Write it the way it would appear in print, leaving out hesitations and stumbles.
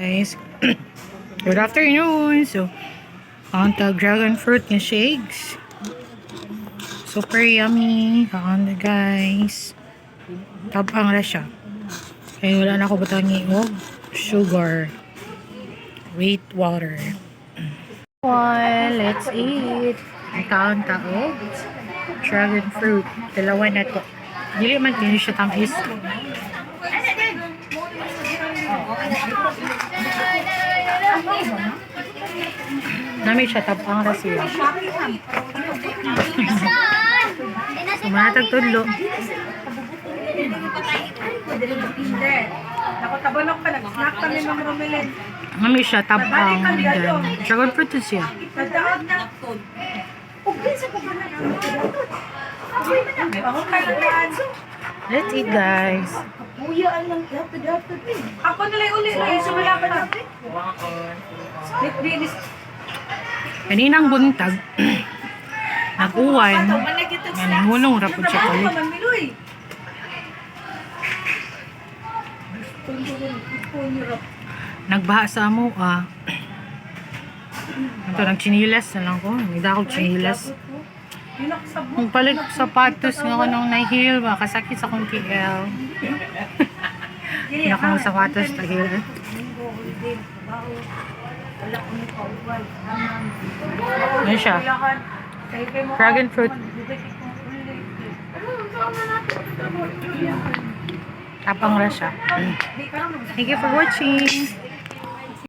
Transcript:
Guys, good afternoon. So, ang dragon fruit nga shakes. Super yummy. Kaon guys. Tabang ra siya. Kaya wala na ako butangi og sugar. Wheat water. Well, let's eat. Ang kaon taog dragon fruit. Dalawa na to. Dili man kini siya tamis. Nami siya tabang ra siya. Sumatag tudlo. Nakatabanok pa, nag-snack kami ng Romelin. Nami siya tabang. Dragon fruit siya. Nagdaon na. Ugin sa pagkakas. Ako kailangan. Let's eat guys. Buyaan lang. Ako nalay uli. Sumala pa natin. Kaninang buntag. Nag-uwan. Nanihulong rapod siya kalit. Nagbaha sa amo ito, nag-chinilas na lang ko. Nagdakog chinilas. Magpalit ko sapatos nga ako nung na-heel ba. Kasakit sa kong TL. Hindi ako ng sapatos na heel. Ano siya? Dragon fruit. Tapang ra siya. Thank you for watching.